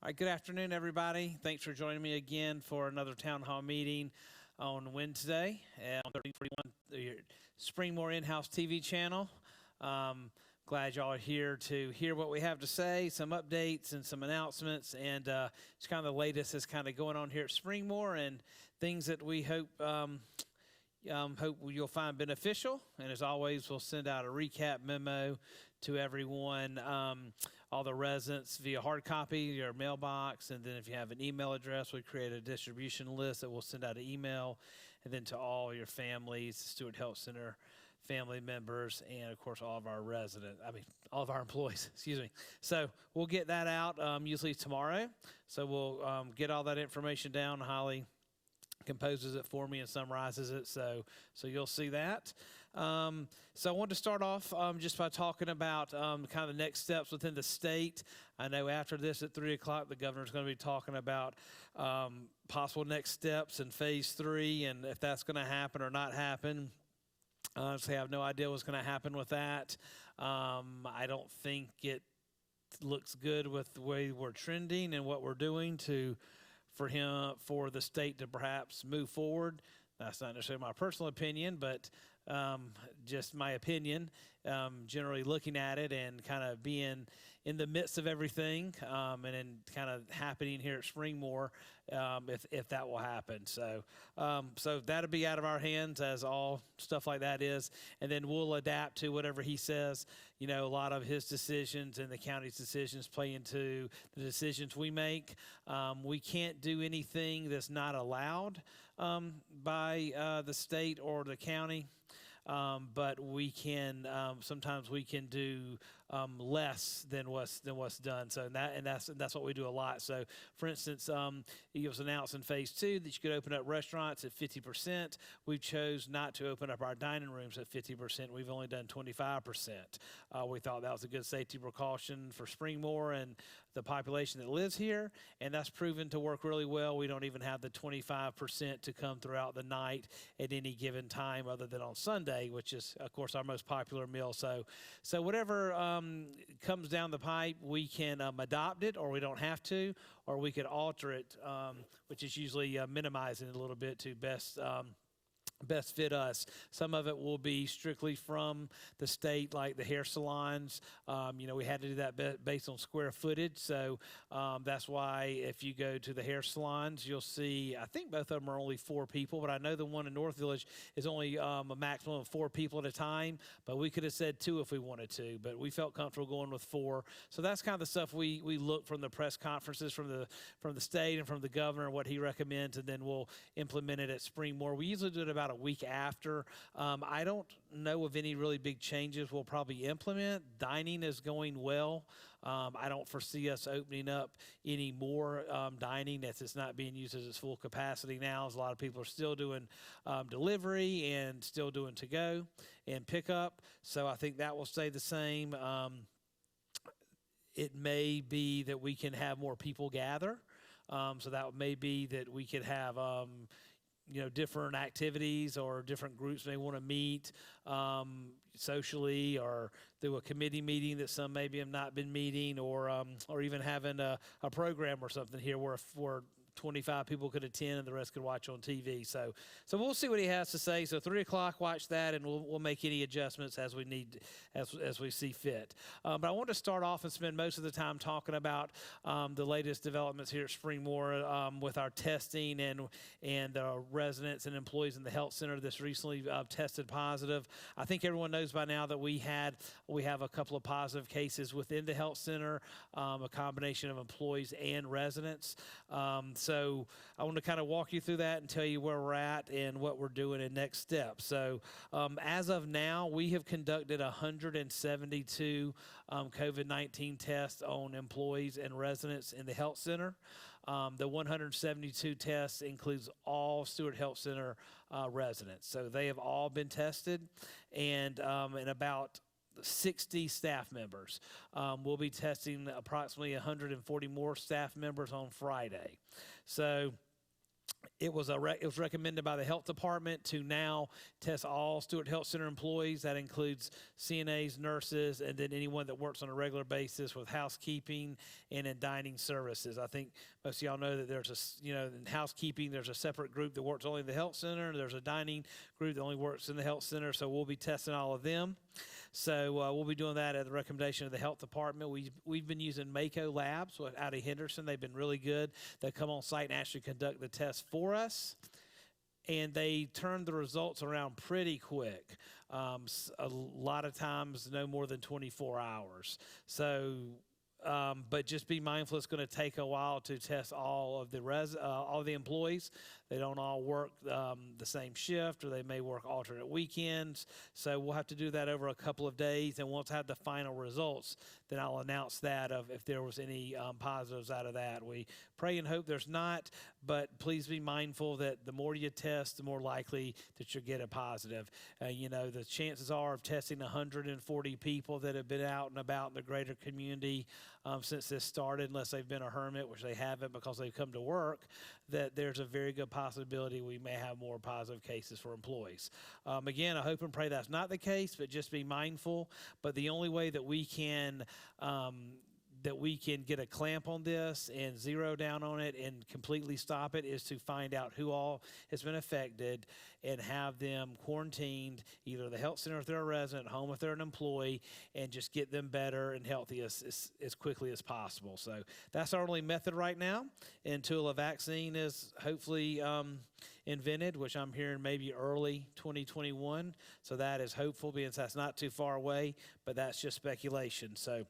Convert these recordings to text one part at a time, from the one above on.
All right, good afternoon, everybody. Thanks for joining me again for another town hall meeting on Wednesday on 1341, the Springmore in-house TV channel. Glad y'all are here to hear what we have to say, some updates and some announcements, and it's kind of the latest that's kind of going on here at Springmore and things that we hope you'll find beneficial. And as always, we'll send out a recap memo to everyone, all the residents via hard copy, your mailbox, and then if you have an email address, we create a distribution list that we'll send out an email, and then to all your families, Stewart Health Center family members, and of course all of our all of our employees, excuse me. So we'll get that out usually tomorrow. So we'll get all that information down. Holly composes it for me and summarizes it, so you'll see that. So I want to start off just by talking about kind of the next steps within the state. I know after this at 3 o'clock, the governor's going to be talking about possible next steps in phase 3 and if that's going to happen or not happen. Honestly, I have no idea what's going to happen with that. I don't think it looks good with the way we're trending and what we're doing for the state to perhaps move forward. That's not necessarily my personal opinion, but just my opinion, generally looking at it and kind of being in the midst of everything and then kind of happening here at Springmore, if that will happen. So that'll be out of our hands, as all stuff like that is, and then we'll adapt to whatever he says. You know, a lot of his decisions and the county's decisions play into the decisions we make. We can't do anything that's not allowed by the state or the county. But we can sometimes we can do less than what's done. So that's what we do a lot. So, for instance, it was announced in phase 2 that you could open up restaurants at 50%. We chose not to open up our dining rooms at 50%. We've only done 25%. We thought that was a good safety precaution for Springmore and the population that lives here, and that's proven to work really well. We don't even have the 25% to come throughout the night at any given time other than on Sunday, which is, of course, our most popular meal. So whatever comes down the pipe, we can adopt it, or we don't have to, or we could alter it, which is usually minimizing it a little bit to best fit us. Some of it will be strictly from the state, like the hair salons. We had to do that based on square footage. So that's why if you go to the hair salons, you'll see, I think both of them are only 4 people, but I know the one in North Village is only a maximum of 4 people at a time, but we could have said 2 if we wanted to, but we felt comfortable going with 4. So that's kind of the stuff we look from the press conferences from the state and from the governor, what he recommends, and then we'll implement it at Springmore. We usually do it about a week after. I don't know of any really big changes we'll probably implement. Dining is going well. I don't foresee us opening up any more dining as it's not being used at its full capacity now, as a lot of people are still doing delivery and still doing to-go and pickup. So I think that will stay the same. It may be that we can have more people gather. So that may be that we could have different activities, or different groups may want to meet socially, or through a committee meeting that some maybe have not been meeting, or even having a program or something here where 25 people could attend and the rest could watch on TV. So we'll see what he has to say. So 3 o'clock, watch that, and we'll make any adjustments as we need, as we see fit. But I want to start off and spend most of the time talking about the latest developments here at Springmore with our testing and the residents and employees in the health center that's recently tested positive. I think everyone knows by now that we have a couple of positive cases within the health center, a combination of employees and residents. So I want to kind of walk you through that and tell you where we're at and what we're doing in next steps. So as of now, we have conducted 172 COVID-19 tests on employees and residents in the health center. The 172 tests includes all Stewart Health Center residents. So they have all been tested, and about 60 staff members. We'll be testing approximately 140 more staff members on Friday. So it was recommended by the health department to now test all Stewart Health Center employees. That includes CNAs, nurses, and then anyone that works on a regular basis with housekeeping and in dining services. I think most of y'all know that there's in housekeeping, there's a separate group that works only in the health center. There's a dining group that only works in the health center. So we'll be testing all of them. So we'll be doing that at the recommendation of the health department. We've been using Mako Labs out of Henderson. They've been really good. They come on site and actually conduct the test for us. And they turn the results around pretty quick. A lot of times, no more than 24 hours. So, but just be mindful, it's going to take a while to test all of the employees. They don't all work the same shift, or they may work alternate weekends. So we'll have to do that over a couple of days. And once I have the final results, then I'll announce that of if there was any positives out of that. We pray and hope there's not, but please be mindful that the more you test, the more likely that you'll get a positive. The chances are of testing 140 people that have been out and about in the greater community since this started, unless they've been a hermit, which they haven't because they've come to work, that there's a very good possibility we may have more positive cases for employees. Again, I hope and pray that's not the case, but just be mindful. But the only way that we can get a clamp on this and zero down on it and completely stop it is to find out who all has been affected and have them quarantined, either the health center if they're a resident, home if they're an employee, and just get them better and healthy as quickly as possible. So that's our only method right now until a vaccine is hopefully invented, which I'm hearing maybe early 2021. So that is hopeful, being that's not too far away, but that's just speculation. So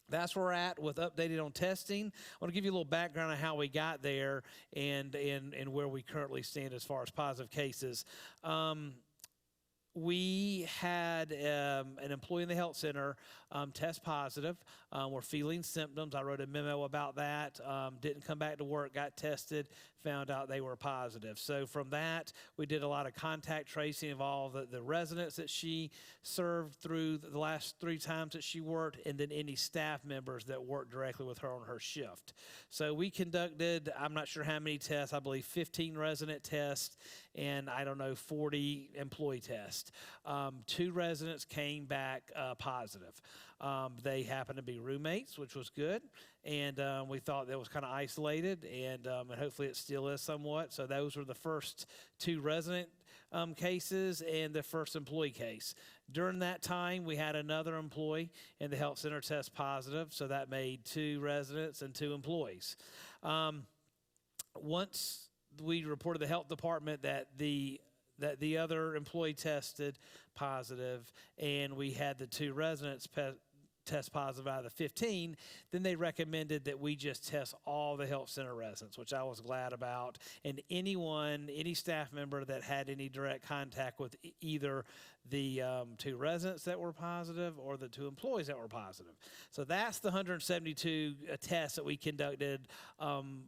that's where we're at with updated on testing. I want to give you a little background on how we got there and where we currently stand as far as positive cases. We had an employee in the health center test positive. We're feeling symptoms. I wrote a memo about that. Didn't come back to work, got tested, found out they were positive. So from that, we did a lot of contact tracing of all the residents that she served through the last 3 times that she worked, and then any staff members that worked directly with her on her shift. So we conducted, I'm not sure how many tests, I believe 15 resident tests, and 40 employee tests. 2 residents came back positive. They happened to be roommates, which was good, and we thought that was kind of isolated, and hopefully it still is somewhat. So those were the first 2 resident cases and the first employee case. During that time, we had another employee in the health center test positive, so that made 2 residents and 2 employees. Once we reported to the health department that the other employee tested positive, and we had the 2 residents test positive out of the 15, then they recommended that we just test all the health center residents, which I was glad about, and any staff member that had any direct contact with either the 2 residents that were positive or the 2 employees that were positive. So that's the 172 tests that we conducted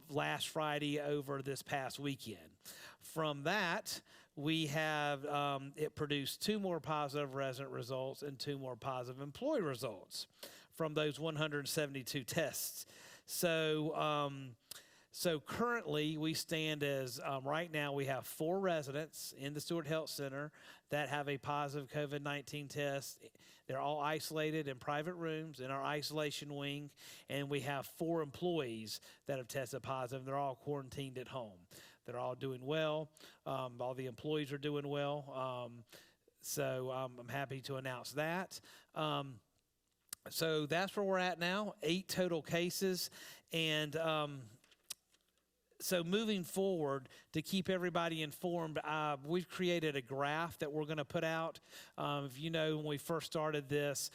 last Friday over this past weekend. From that, we have, it produced 2 more positive resident results and 2 more positive employee results from those 172 tests. So, so currently we stand as, right now we have 4 residents in the Stewart Health Center that have a positive COVID-19 test. They're all isolated in private rooms in our isolation wing, and we have 4 employees that have tested positive. They're all quarantined at home. They're all doing well. All the employees are doing well. So I'm happy to announce that. So that's where we're at now, 8 total cases. And so moving forward, to keep everybody informed, we've created a graph that we're going to put out. If you know, when we first started this,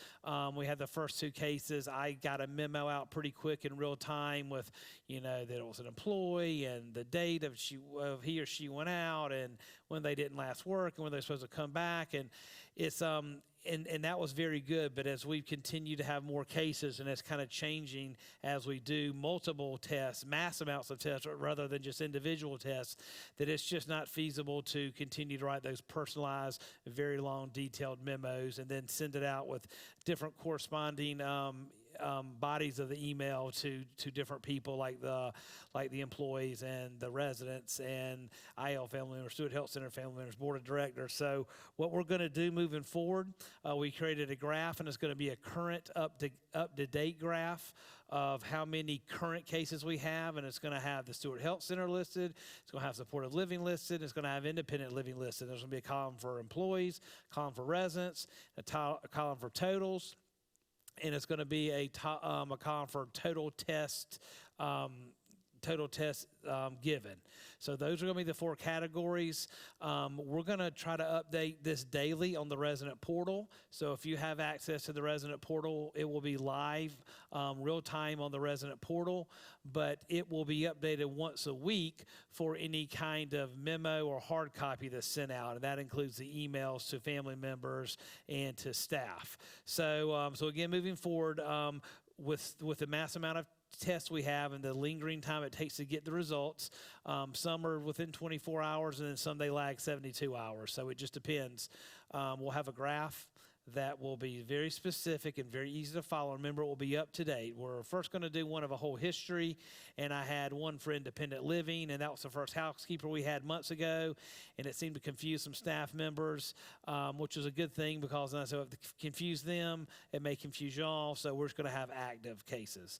we had the first 2 cases. I got a memo out pretty quick in real time with, that it was an employee and the date of he or she went out and when they didn't last work and when they're supposed to come back. And it's and that was very good, but as we continue to have more cases, and it's kind of changing as we do multiple tests, mass amounts of tests, rather than just individual tests, that it's just not feasible to continue to write those personalized, very long, detailed memos and then send it out with different corresponding bodies of the email to different people like the employees and the residents and IL family members, Stewart Health Center family members, board of directors. So what we're going to do moving forward, we created a graph, and it's going to be a current up to date graph of how many current cases we have, and it's going to have the Stewart Health Center listed, it's going to have supportive living listed, it's going to have independent living listed. There's going to be a column for employees, a column for residents, a column for totals, and it's going to be a column for total tests given. So those are going to be the 4 categories. We're going to try to update this daily on the resident portal. So if you have access to the resident portal, it will be live, real time on the resident portal, but it will be updated once a week for any kind of memo or hard copy that's sent out. And that includes the emails to family members and to staff. So, so again, moving forward, with the mass amount of tests we have and the lingering time it takes to get the results. Some are within 24 hours, and then some they lag 72 hours. So it just depends. We'll have a graph that will be very specific and very easy to follow. Remember, it will be up to date. We're first going to do one of a whole history, and I had one for independent living, and that was the first housekeeper we had months ago, and it seemed to confuse some staff members, which was a good thing because I said if it confused them, it may confuse y'all, so we're just going to have active cases.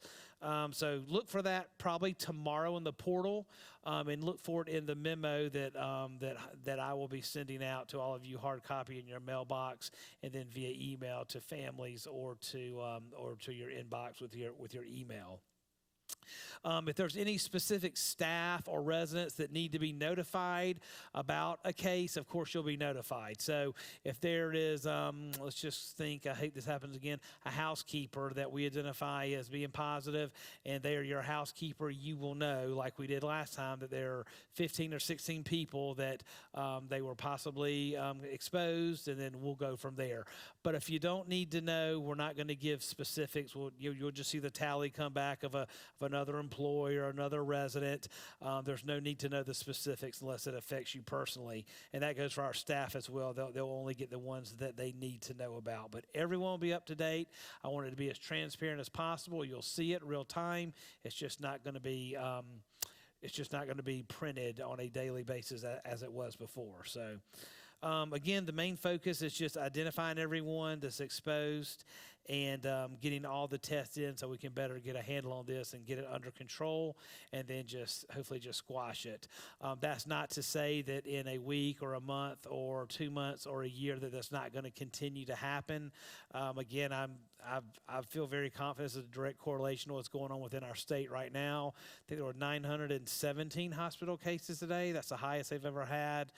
So look for that probably tomorrow in the portal, and look for it in the memo that I will be sending out to all of you, hard copy in your mailbox, and then via email to families or to your inbox with your email. If there's any specific staff or residents that need to be notified about a case, of course you'll be notified. So if there is, let's just think, I hate this happens again, a housekeeper that we identify as being positive, and they are your housekeeper, you will know, like we did last time, that there are 15 or 16 people that they were possibly exposed, and then we'll go from there. But if you don't need to know, we're not going to give specifics. You'll just see the tally come back of another employee or another resident. There's no need to know the specifics unless it affects you personally, and that goes for our staff as well. They'll only get the ones that they need to know about, but everyone will be up to date. I want it to be as transparent as possible. You'll see it real time. It's just not going to be printed on a daily basis as it was before. So again, the main focus is just identifying everyone that's exposed and getting all the tests in so we can better get a handle on this and get it under control, and then just hopefully just squash it. That's not to say that in a week or a month or 2 months or a year that that's not going to continue to happen. Again, I feel very confident there's a direct correlation to what's going on within our state right now. I think there were 917 hospital cases today. That's the highest they've ever had.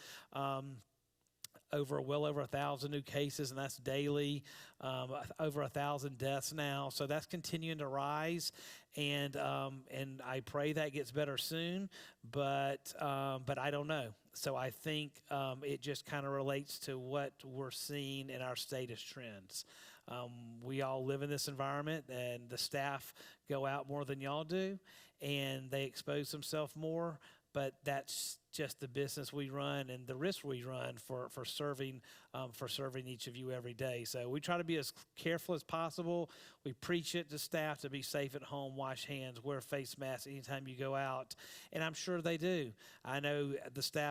Well over 1,000 new cases, and that's daily. Over 1,000 deaths now, so that's continuing to rise, and I pray that gets better soon. But I don't know. So I think it just kind of relates to what we're seeing in our state as trends. We all live in this environment, and the staff go out more than y'all do, and they expose themselves more. But that's just the business we run and the risk we run for serving each of you every day. So we try to be as careful as possible. We preach it to staff to be safe at home, wash hands, wear face masks anytime you go out, and I'm sure they do. I know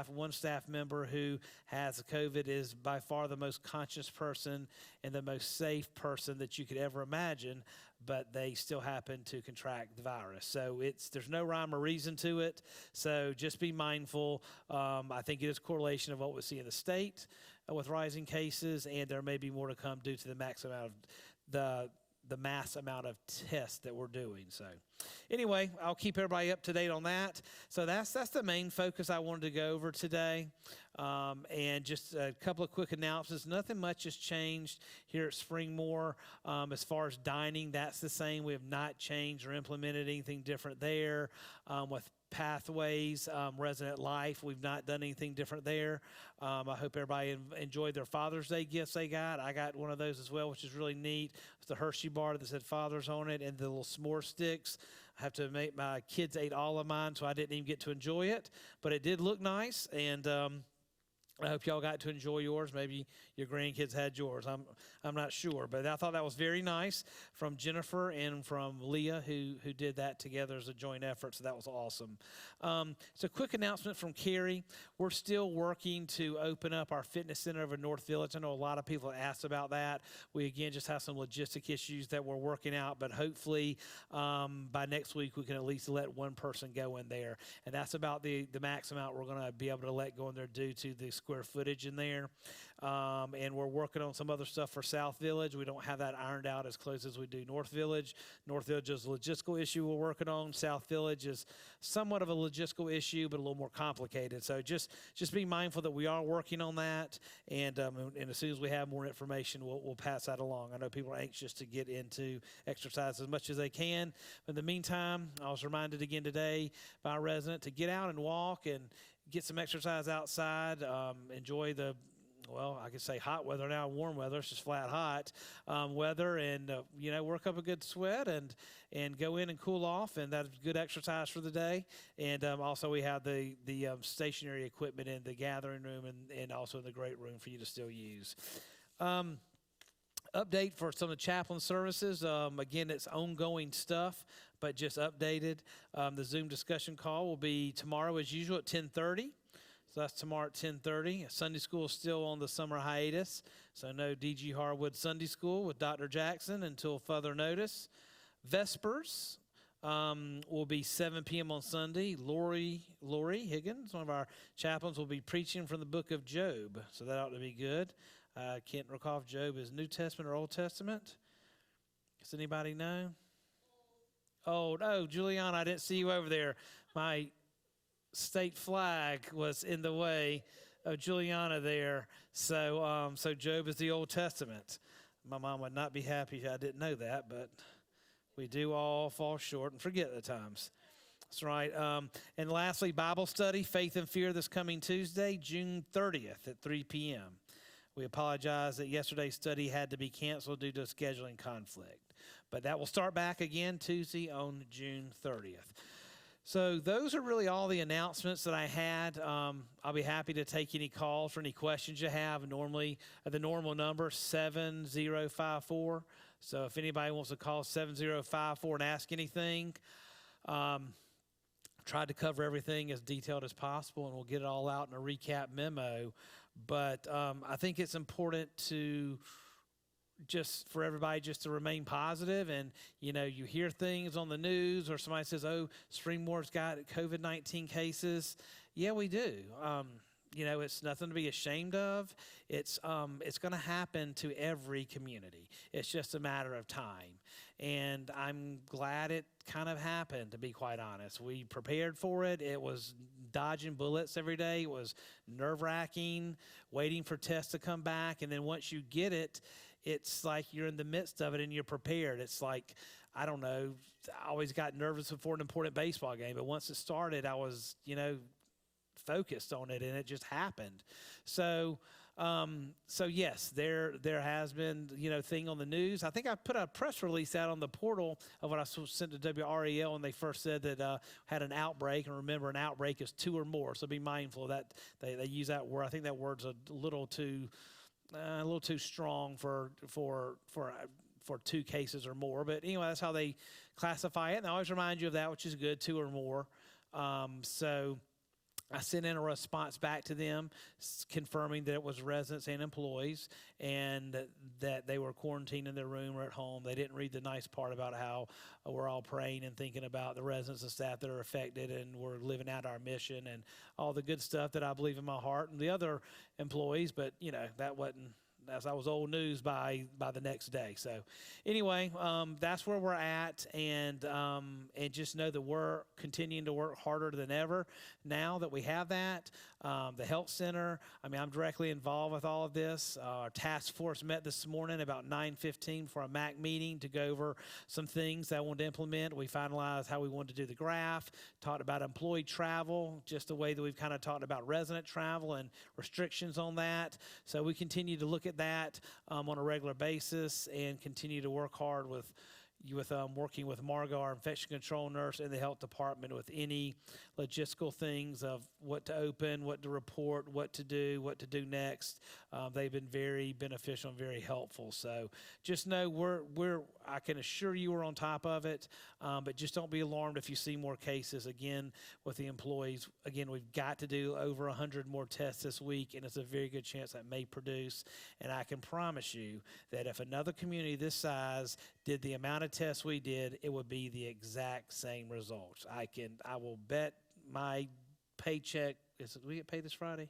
one staff member who has COVID is by far the most conscious person and the most safe person that you could ever imagine, but they still happen to contract the virus. So there's no rhyme or reason to it. So just be mindful. I think it is correlation of what we see in the state with rising cases, and there may be more to come due to the mass amount of tests that we're doing. So anyway, I'll keep everybody up to date on that. So that's the main focus I wanted to go over today. And just a couple of quick announcements. Nothing much has changed here at Springmore. As far as dining, that's the same. We have not changed or implemented anything different there. With Pathways, Resident Life, we've not done anything different there. I hope everybody enjoyed their Father's Day gifts they got. I got one of those as well, which is really neat. It's the Hershey bar that said Father's on it, and the little s'more sticks. I have to admit, my kids ate all of mine, so I didn't even get to enjoy it, but it did look nice, and I hope y'all got to enjoy yours. Maybe your grandkids had yours. I'm not sure, but I thought that was very nice from Jennifer and from Leah, who did that together as a joint effort. So that was awesome. So quick announcement from Carrie. We're still working to open up our fitness center over North Village. I know a lot of people asked about that. We again just have some logistic issues that we're working out, but hopefully by next week we can at least let one person go in there, and that's about the max amount we're going to be able to let go in there due to the square footage in there. And we're working on some other stuff for South Village. We don't have that ironed out as close as we do North Village. North Village is a logistical issue we're working on. South Village is somewhat of a logistical issue, but a little more complicated. So just be mindful that we are working on that. And as soon as we have more information, we'll pass that along. I know people are anxious to get into exercise as much as they can. But in the meantime, I was reminded again today by a resident to get out and walk and get some exercise outside, enjoy the, well, I could say hot weather now, warm weather. It's just flat hot weather, and work up a good sweat and go in and cool off, and that's good exercise for the day. And also we have the stationary equipment in the gathering room and also in the great room for you to still use. Update for some of the chaplain services. Again, it's ongoing stuff, but just updated. The Zoom discussion call will be tomorrow as usual at 10:30. So that's tomorrow at 10:30. Sunday school is still on the summer hiatus. So no D.G. Harwood Sunday School with Dr. Jackson until further notice. Vespers will be 7 p.m. on Sunday. Lori Higgins, one of our chaplains, will be preaching from the book of Job. So that ought to be good. I can't recall if Job is New Testament or Old Testament. Does anybody know? Oh, no, Juliana, I didn't see you over there. My state flag was in the way of Juliana there. So Job is the Old Testament. My mom would not be happy if I didn't know that, but we do all fall short and forget at times. That's right. And lastly, Bible study, Faith and Fear, this coming Tuesday, June 30th at 3 p.m. We apologize that yesterday's study had to be canceled due to a scheduling conflict. But that will start back again Tuesday on June 30th. So those are really all the announcements that I had. I'll be happy to take any calls or any questions you have. Normally, the normal number, 7054. So if anybody wants to call 7054 and ask anything, tried to cover everything as detailed as possible, and we'll get it all out in a recap memo. But I think it's important to for everybody just to remain positive. And, you hear things on the news or somebody says, oh, Springmore's got COVID-19 cases. Yeah, we do. It's nothing to be ashamed of. It's going to happen to every community. It's just a matter of time. And I'm glad it kind of happened, to be quite honest. We prepared for it. It was dodging bullets every day. It was nerve-wracking, waiting for tests to come back. And then once you get it, it's like you're in the midst of it and you're prepared. It's like, I don't know, I always got nervous before an important baseball game. But once it started, I was, focused on it, and it just happened. So yes, there has been, thing on the news. I think I put a press release out on the portal of what I sent to WREL, and they first said that had an outbreak. And remember, an outbreak is 2 or more, so be mindful of that. They use that word. I think that word's a little too strong for 2 cases or more. But anyway, that's how they classify it. And I always remind you of that, which is good, 2 or more. So I sent in a response back to them confirming that it was residents and employees and that they were quarantined in their room or at home. They didn't read the nice part about how we're all praying and thinking about the residents and staff that are affected, and we're living out our mission and all the good stuff that I believe in my heart, and the other employees. But, that was old news by the next day. So anyway, that's where we're at, and just know that we're continuing to work harder than ever now that we have that. The health center, I'm directly involved with all of this. Our task force met this morning about 9:15 for a MAC meeting to go over some things that I wanted to implement. We finalized how we wanted to do the graph, talked about employee travel, just the way that we've kind of talked about resident travel and restrictions on that. So we continue to look at that on a regular basis and continue to work hard with working with Margot, our infection control nurse, and the health department with any logistical things of what to open, what to report, what to do next. They've been very beneficial and very helpful. So just know I can assure you we're on top of it, but just don't be alarmed if you see more cases. Again, with the employees, again, we've got to do over 100 more tests this week, and it's a very good chance that may produce. And I can promise you that if another community this size did the amount of tests we did, it would be the exact same results. I will bet my paycheck, do we get paid this Friday?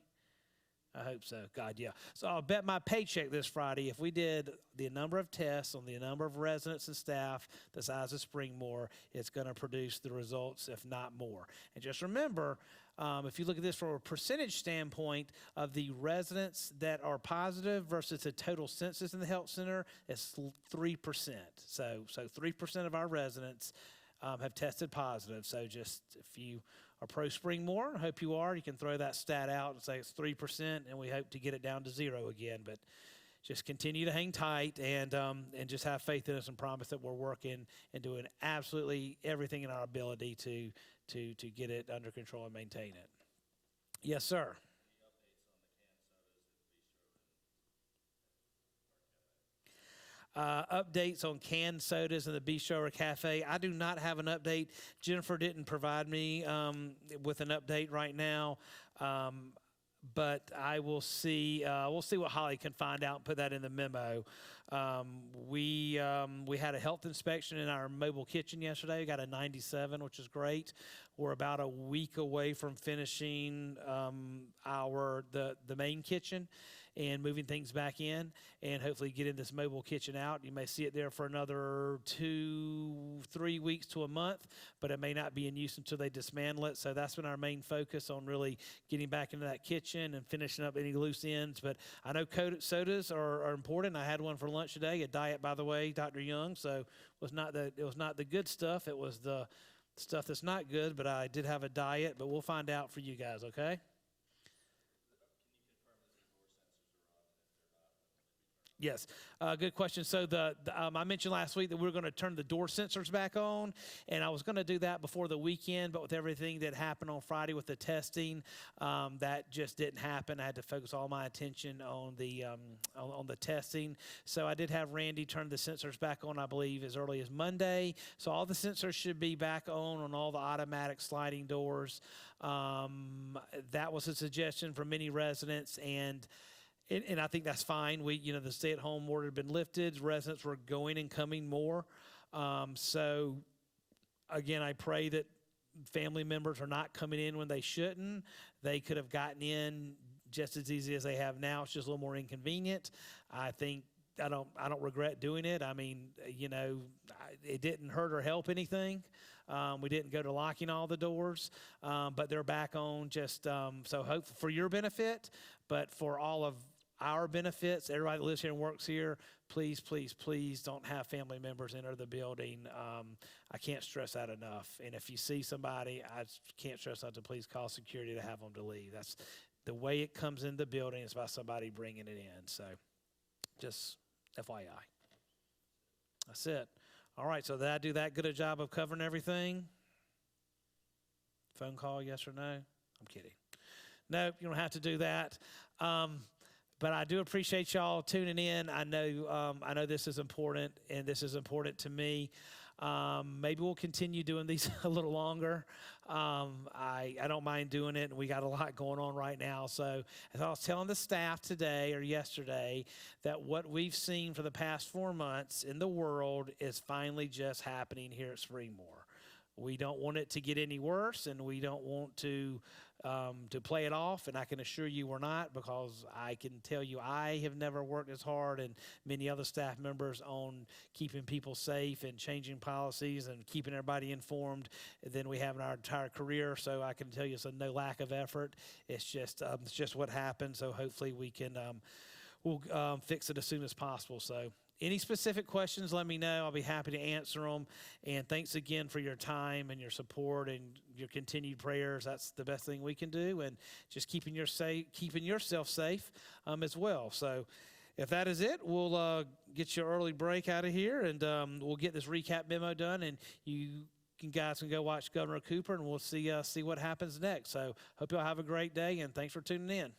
I hope so. God, yeah. So I'll bet my paycheck this Friday, if we did the number of tests on the number of residents and staff the size of Springmore, it's going to produce the results, if not more. And just remember, if you look at this from a percentage standpoint of the residents that are positive versus the total census in the health center, it's 3%. So 3% of our residents have tested positive. So just if you are pro Springmore, I hope you are, you can throw that stat out and say it's 3%, and we hope to get it down to 0 again. But just continue to hang tight and just have faith in us and promise that we're working and doing absolutely everything in our ability to get it under control and maintain it. Yes, sir. Updates on canned sodas in the Bistro or Cafe. I do not have an update. Jennifer didn't provide me with an update right now, but I will see. We'll see what Holly can find out and put that in the memo. We had a health inspection in our mobile kitchen yesterday. We got a 97, which is great. We're about a week away from finishing the main kitchen and moving things back in, and hopefully getting this mobile kitchen out. You may see it there for another 2-3 weeks to a month, but it may not be in use until they dismantle it. So that's been our main focus, on really getting back into that kitchen and finishing up any loose ends. But I know sodas are important. I had one for lunch today, a diet, by the way, Dr. Young. So it was not the good stuff. It was the stuff that's not good, but I did have a diet. But we'll find out for you guys, okay? Yes, good question. So I mentioned last week that we were going to turn the door sensors back on, and I was going to do that before the weekend, but with everything that happened on Friday with the testing, that just didn't happen. I had to focus all my attention on the testing. So I did have Randy turn the sensors back on, I believe, as early as Monday. So all the sensors should be back on all the automatic sliding doors. That was a suggestion from many residents, and I think that's fine. The stay-at-home order had been lifted. Residents were going and coming more. So, again, I pray that family members are not coming in when they shouldn't. They could have gotten in just as easy as they have now. It's just a little more inconvenient. I don't regret doing it. I mean, it didn't hurt or help anything. We didn't go to locking all the doors, but they're back on. Just so hope for your benefit, but for all of our benefits, everybody that lives here and works here, please, please, please don't have family members enter the building. I can't stress that enough. And if you see somebody, I can't stress that to please call security to have them to leave. That's the way it comes in the building. It's by somebody bringing it in. So just FYI. That's it. All right, so did I do that good a job of covering everything? Phone call, yes or no? I'm kidding. No, you don't have to do that. But I do appreciate y'all tuning in. I know this is important, and this is important to me. Maybe we'll continue doing these a little longer. I don't mind doing it, and we got a lot going on right now. So as I was telling the staff today or yesterday, that what we've seen for the past 4 months in the world is finally just happening here at Springmore. We don't want it to get any worse, and we don't want to play it off, and I can assure you we're not, because I can tell you I have never worked as hard, and many other staff members, on keeping people safe and changing policies and keeping everybody informed than we have in our entire career. So I can tell you it's no lack of effort. It's just what happened. So hopefully we'll fix it as soon as possible. So any specific questions, let me know. I'll be happy to answer them. And thanks again for your time and your support and your continued prayers. That's the best thing we can do. And just keeping yourself safe as well. So if that is it, we'll get your early break out of here, and we'll get this recap memo done, and you guys can go watch Governor Cooper, and we'll see what happens next. So hope y'all have a great day, and thanks for tuning in.